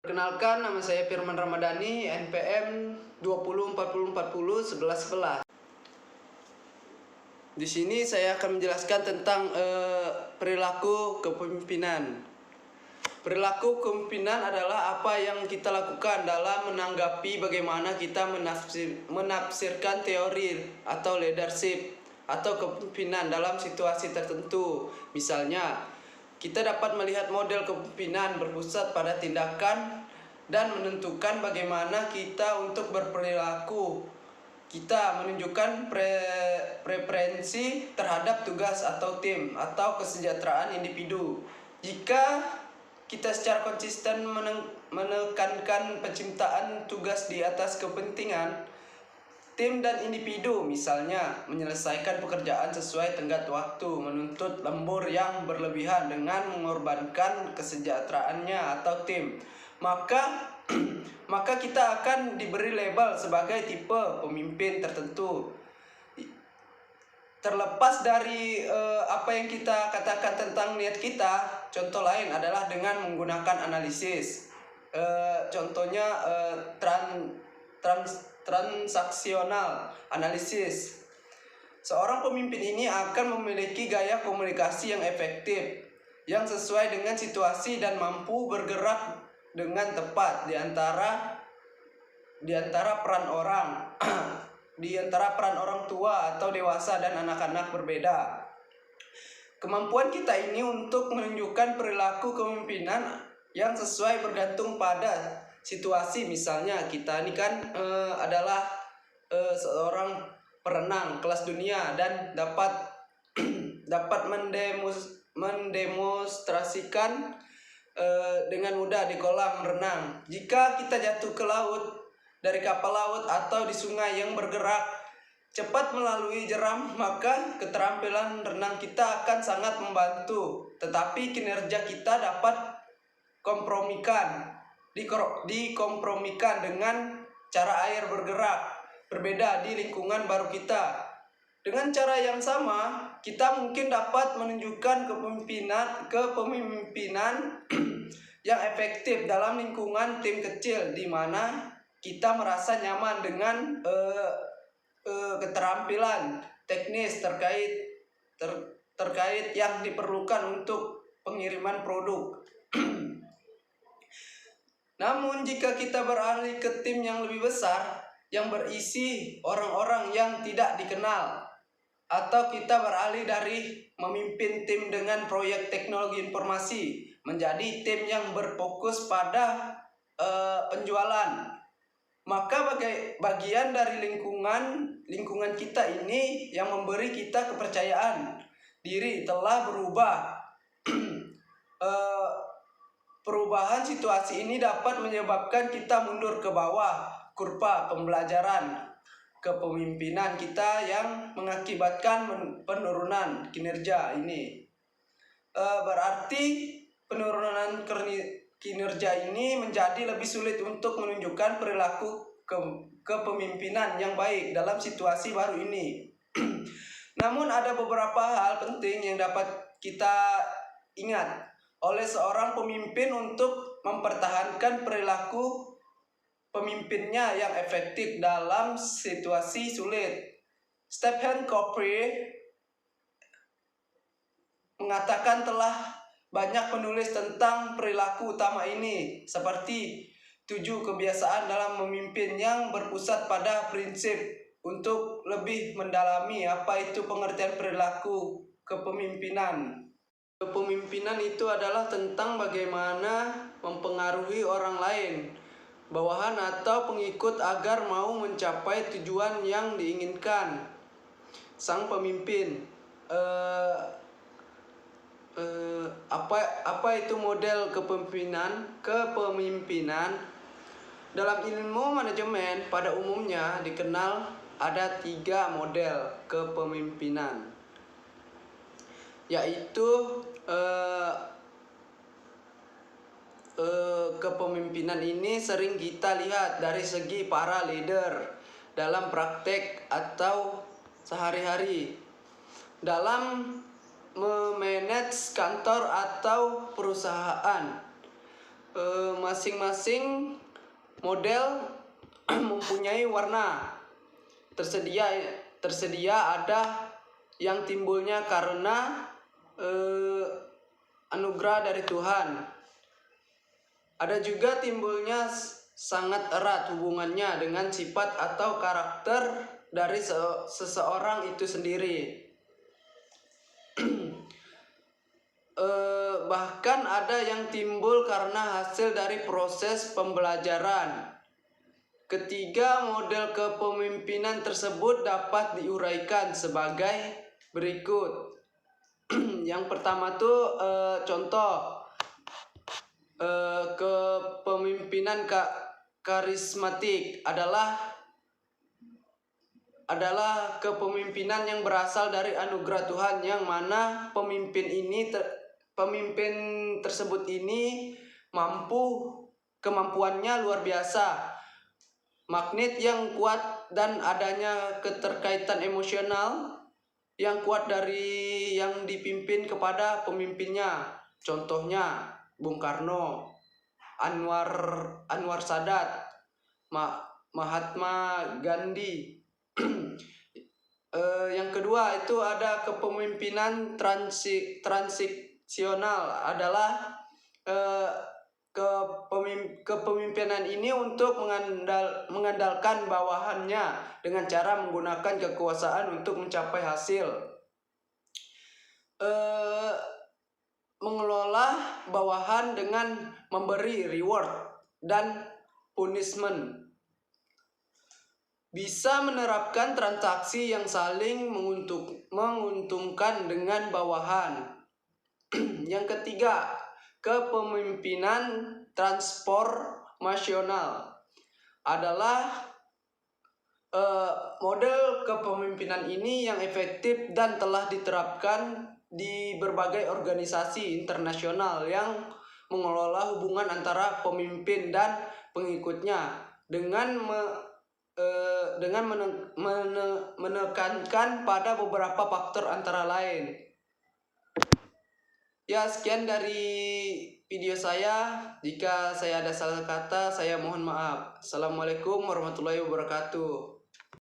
Perkenalkan, nama saya Firman Ramadhani, NPM 2040401111. Di sini saya akan menjelaskan tentang perilaku kepemimpinan. Perilaku kepemimpinan adalah apa yang kita lakukan dalam menanggapi bagaimana kita menafsirkan teori atau leadership atau kepemimpinan dalam situasi tertentu. Misalnya, kita dapat melihat model kepemimpinan berpusat pada tindakan dan menentukan bagaimana kita untuk berperilaku. Kita menunjukkan preferensi terhadap tugas atau tim atau kesejahteraan individu. Jika kita secara konsisten menekankan penciptaan tugas di atas kepentingan tim dan individu, misalnya menyelesaikan pekerjaan sesuai tenggat waktu, menuntut lembur yang berlebihan dengan mengorbankan kesejahteraannya atau tim, maka kita akan diberi label sebagai tipe pemimpin tertentu. Terlepas dari apa yang kita katakan tentang niat kita, contoh lain adalah dengan menggunakan analisis. Contohnya transaksional analisis. Seorang pemimpin ini akan memiliki gaya komunikasi yang efektif, yang sesuai dengan situasi dan mampu bergerak dengan tepat di antara peran orang di antara peran orang tua atau dewasa dan anak-anak berbeda. Kemampuan kita ini untuk menunjukkan perilaku kepemimpinan yang sesuai bergantung pada situasi. Misalnya kita ini kan adalah seorang perenang kelas dunia dan dapat mendemonstrasikan dengan mudah di kolam renang. Jika kita jatuh ke laut dari kapal laut atau di sungai yang bergerak cepat melalui jeram, maka keterampilan renang kita akan sangat membantu. Tetapi kinerja kita dapat dikompromikan dengan cara air bergerak berbeda di lingkungan baru kita. Dengan cara yang sama, kita mungkin dapat menunjukkan kepemimpinan yang efektif dalam lingkungan tim kecil, di mana kita merasa nyaman dengan keterampilan teknis terkait yang diperlukan untuk pengiriman produk. Namun jika kita beralih ke tim yang lebih besar yang berisi orang-orang yang tidak dikenal, atau kita beralih dari memimpin tim dengan proyek teknologi informasi menjadi tim yang berfokus pada penjualan, maka bagian dari lingkungan kita ini yang memberi kita kepercayaan diri telah berubah. Perubahan situasi ini dapat menyebabkan kita mundur ke bawah kurva pembelajaran kepemimpinan kita yang mengakibatkan penurunan kinerja ini. Berarti penurunan kinerja ini menjadi lebih sulit untuk menunjukkan perilaku kepemimpinan yang baik dalam situasi baru ini. Namun ada beberapa hal penting yang dapat kita ingat oleh seorang pemimpin untuk mempertahankan perilaku pemimpinnya yang efektif dalam situasi sulit. Stephen Covey mengatakan telah banyak penulis tentang perilaku utama ini, seperti 7 kebiasaan dalam memimpin yang berpusat pada prinsip untuk lebih mendalami apa itu pengertian perilaku kepemimpinan. Kepemimpinan itu adalah tentang bagaimana mempengaruhi orang lain, bawahan atau pengikut agar mau mencapai tujuan yang diinginkan. Sang pemimpin apa itu model kepemimpinan? Dalam ilmu manajemen pada umumnya dikenal ada 3 model kepemimpinan, yaitu kepemimpinan ini sering kita lihat dari segi para leader dalam praktek atau sehari-hari dalam memanage kantor atau perusahaan. masing-masing model mempunyai warna. Tersedia ada yang timbulnya karena anugerah dari Tuhan. Ada juga timbulnya sangat erat hubungannya dengan sifat atau karakter dari seseorang itu sendiri. Bahkan ada yang timbul karena hasil dari proses pembelajaran. Ketiga model kepemimpinan tersebut dapat diuraikan sebagai berikut. Yang pertama tuh contoh kepemimpinan karismatik adalah kepemimpinan yang berasal dari anugerah Tuhan, yang mana pemimpin tersebut ini kemampuannya luar biasa, magnet yang kuat, dan adanya keterkaitan emosional yang kuat dari yang dipimpin kepada pemimpinnya. Contohnya Bung Karno, Anwar Sadat, Mahatma Gandhi. Yang kedua itu ada kepemimpinan transisional, adalah kepemimpinan ini untuk mengandalkan bawahannya dengan cara menggunakan kekuasaan untuk mencapai hasil. Mengelola bawahan dengan memberi reward dan punishment. Bisa menerapkan transaksi yang saling menguntungkan dengan bawahan. Yang ketiga, kepemimpinan transformasional adalah model kepemimpinan ini yang efektif dan telah diterapkan di berbagai organisasi internasional yang mengelola hubungan antara pemimpin dan pengikutnya dengan menekankan pada beberapa faktor antara lain. Ya, sekian dari video saya. Jika saya ada salah kata, saya mohon maaf. Assalamualaikum warahmatullahi wabarakatuh.